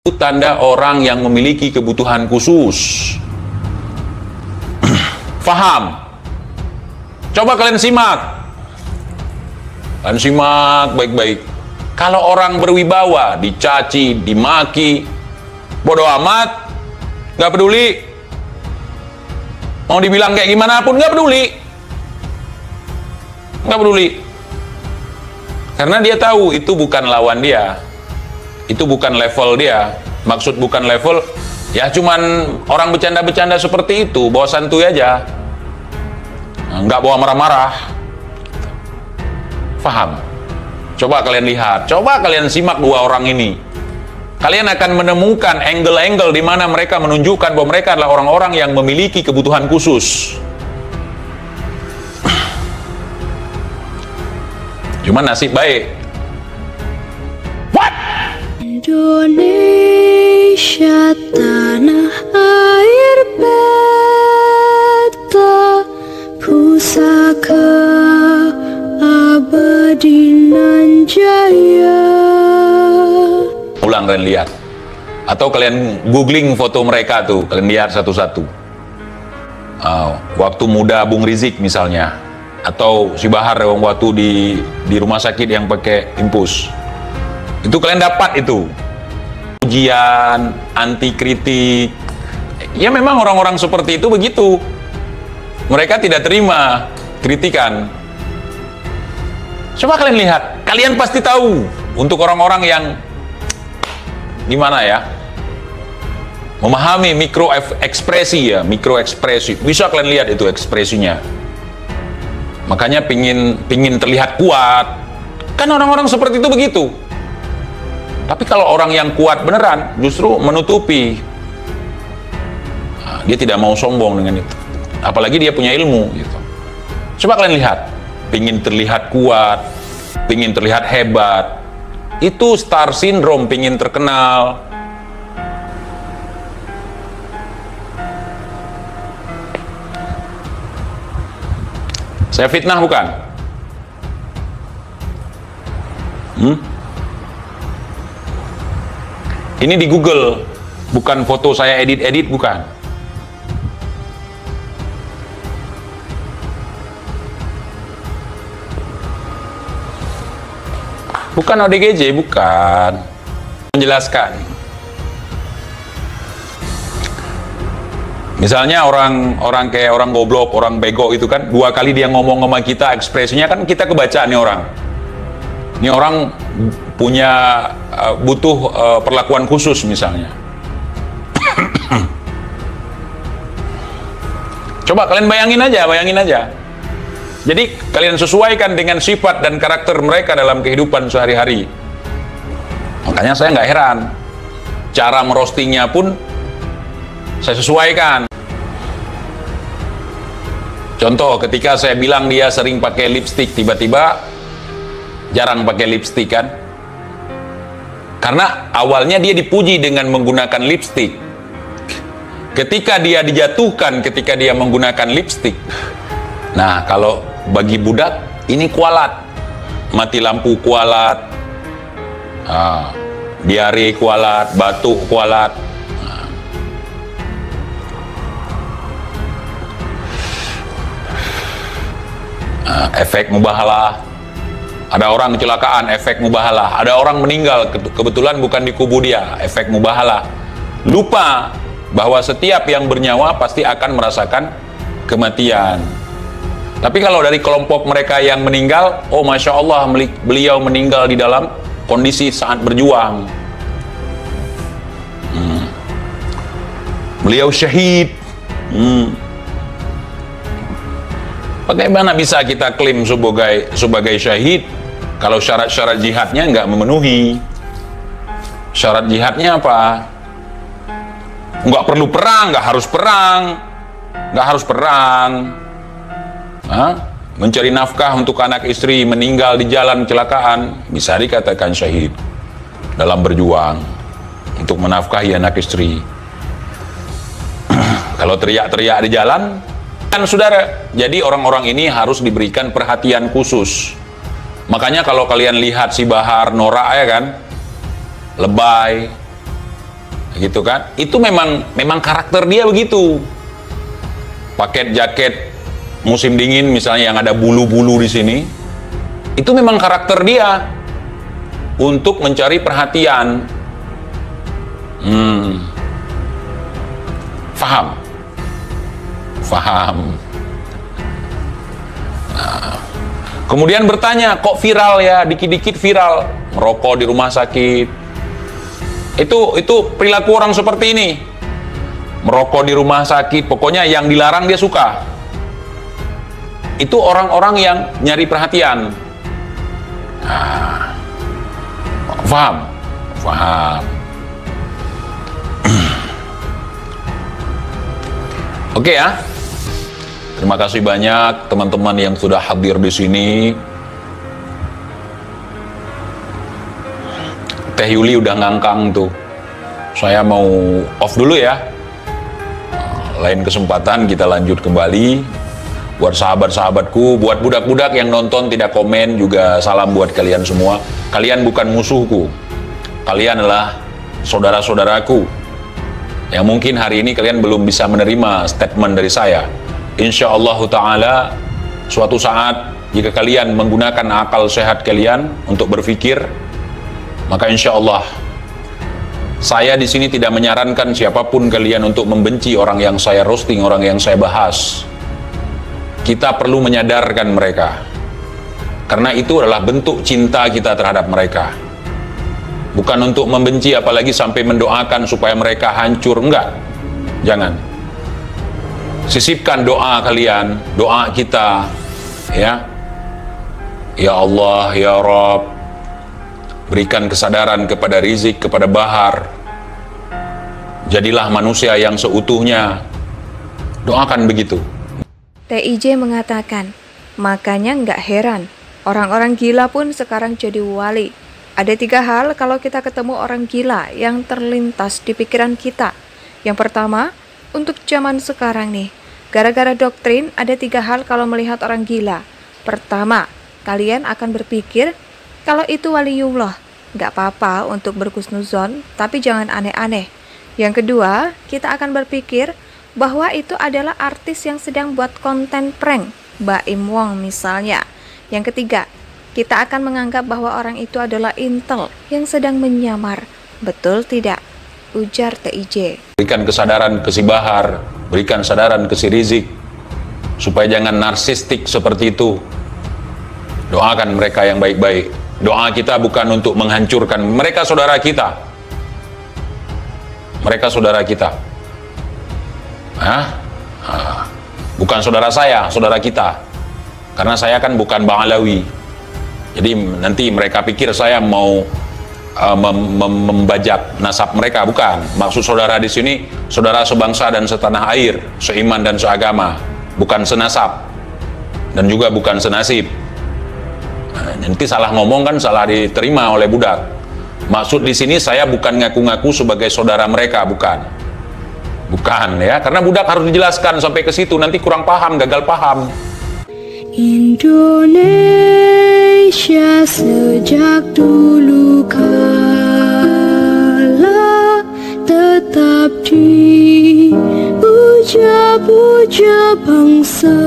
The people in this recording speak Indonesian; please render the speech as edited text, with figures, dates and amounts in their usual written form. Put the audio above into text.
Itu tanda orang yang memiliki kebutuhan khusus. Faham? Coba kalian simak. Kalian simak baik-baik. Kalau orang berwibawa, dicaci, dimaki, bodoh amat, nggak peduli. Mau dibilang kayak gimana pun nggak peduli. Nggak peduli. Karena dia tahu itu bukan lawan dia. Itu bukan level dia. Maksud bukan level, ya cuman orang bercanda-bercanda seperti itu, bawa santuy aja. Nggak bawa marah-marah. Faham? Coba kalian lihat, coba kalian simak dua orang ini. Kalian akan menemukan angle-angle di mana mereka menunjukkan bahwa mereka adalah orang-orang yang memiliki kebutuhan khusus. Cuma nasib baik. What? Indonesia tanah air beta, pusaka abadi nan jaya. Ulang kalian lihat. Atau kalian googling foto mereka tuh, kalian lihat satu-satu. Waktu muda Bung Rizik misalnya, atau si Bahar waktu di rumah sakit yang pakai impus. Itu kalian dapat itu. Ujian, anti kritik. Ya memang orang-orang seperti itu begitu. Mereka tidak terima kritikan. Coba kalian lihat, kalian pasti tahu untuk orang-orang yang gimana ya, memahami mikro ekspresi ya, mikro ekspresi. Bisa kalian lihat itu ekspresinya. Makanya pingin terlihat kuat. Kan orang-orang seperti itu begitu. Tapi kalau orang yang kuat beneran justru menutupi. Dia tidak mau sombong dengan itu. Apalagi dia punya ilmu gitu. Coba kalian lihat, pingin terlihat kuat, pingin terlihat hebat. Itu star syndrome, pingin terkenal. Saya fitnah bukan? Ini di Google, bukan foto saya edit-edit, bukan. Bukan ODGJ, bukan. Menjelaskan. Misalnya orang kayak orang goblok, orang bego itu kan, dua kali dia ngomong sama kita, ekspresinya kan kita kebaca nih orang. Ini orang punya butuh perlakuan khusus misalnya. Coba kalian bayangin aja. Jadi kalian sesuaikan dengan sifat dan karakter mereka dalam kehidupan sehari-hari. Makanya saya nggak heran, cara merostingnya pun saya sesuaikan. Contoh, ketika saya bilang dia sering pakai lipstik, tiba-tiba jarang pakai lipstik kan? Karena awalnya dia dipuji dengan menggunakan lipstik. Ketika dia dijatuhkan ketika dia menggunakan lipstik. Nah, kalau bagi budak ini kualat. Mati lampu kualat. Diare kualat, batuk kualat. Efek mubahalah. Ada orang kecelakaan, efek mubahalah. Ada orang meninggal, kebetulan bukan di kubu dia, efek mubahalah. Lupa bahwa setiap yang bernyawa pasti akan merasakan kematian. Tapi kalau dari kelompok mereka yang meninggal, oh Masya Allah, beliau meninggal di dalam kondisi sangat berjuang. Beliau syahid. Bagaimana bisa kita klaim sebagai syahid kalau syarat-syarat jihadnya nggak memenuhi? Syarat jihadnya apa? Nggak perlu perang, nggak harus perang. Mencari nafkah untuk anak istri, meninggal di jalan kecelakaan, bisa dikatakan syahid dalam berjuang untuk menafkahi anak istri. Kalau teriak-teriak di jalan, kan saudara, jadi orang-orang ini harus diberikan perhatian khusus. Makanya kalau kalian lihat si Bahar norak ya kan, lebay, gitu kan? Itu memang karakter dia begitu. Pakai jaket musim dingin misalnya yang ada bulu-bulu di sini, itu memang karakter dia untuk mencari perhatian. Faham? Faham. Nah, kemudian bertanya, kok viral ya, dikit-dikit viral, merokok di rumah sakit. Itu perilaku orang seperti ini. Merokok di rumah sakit, pokoknya yang dilarang dia suka. Itu orang-orang yang nyari perhatian. Nah, paham? Paham. Oke ya. Terima kasih banyak teman-teman yang sudah hadir di sini. Teh Yuli udah ngangkang tuh. Saya mau off dulu ya. Lain kesempatan kita lanjut kembali. Buat sahabat-sahabatku, buat budak-budak yang nonton tidak komen juga salam buat kalian semua. Kalian bukan musuhku. Kalian adalah saudara-saudaraku. Yang mungkin hari ini kalian belum bisa menerima statement dari saya. Insya Allah Ta'ala suatu saat jika kalian menggunakan akal sehat kalian untuk berpikir, maka insya Allah saya di sini tidak menyarankan siapapun kalian untuk membenci orang yang saya roasting, orang yang saya bahas. Kita perlu menyadarkan mereka, karena itu adalah bentuk cinta kita terhadap mereka. Bukan untuk membenci, apalagi sampai mendoakan supaya mereka hancur, enggak. Jangan. Sisipkan doa kalian, doa kita, ya. Ya Allah, ya Rabb, berikan kesadaran kepada Rizik, kepada Bahar. Jadilah manusia yang seutuhnya. Doakan begitu. TIJ mengatakan, makanya nggak heran, orang-orang gila pun sekarang jadi wali. Ada 3 hal kalau kita ketemu orang gila yang terlintas di pikiran kita. Yang pertama, untuk zaman sekarang nih, gara-gara doktrin ada 3 hal kalau melihat orang gila. Pertama, kalian akan berpikir kalau itu waliullah, nggak apa-apa untuk berhusnuzon, tapi jangan aneh-aneh. Yang kedua, kita akan berpikir bahwa itu adalah artis yang sedang buat konten prank, Baim Wong misalnya. Yang ketiga, kita akan menganggap bahwa orang itu adalah intel yang sedang menyamar. Betul tidak? Ujar TIJ. Berikan kesadaran ke si Bahar, berikan kesadaran ke si Rizik, supaya jangan narsistik seperti itu. Doakan mereka yang baik-baik. Doa kita bukan untuk menghancurkan. Mereka saudara kita. Mereka saudara kita. Bukan saudara saya, saudara kita. Karena saya kan bukan Bang Alawi. Jadi nanti mereka pikir saya mau membajak nasab mereka, bukan. Maksud saudara di sini saudara sebangsa dan setanah air, seiman dan seagama, bukan senasab dan juga bukan senasib. Nanti salah ngomong kan salah diterima oleh budak. Maksud di sini saya bukan ngaku-ngaku sebagai saudara mereka, bukan. Bukan ya, karena budak harus dijelaskan sampai ke situ, nanti kurang paham, gagal paham. Indonesia sejak dulu kala tetap dipuja-puja bangsa.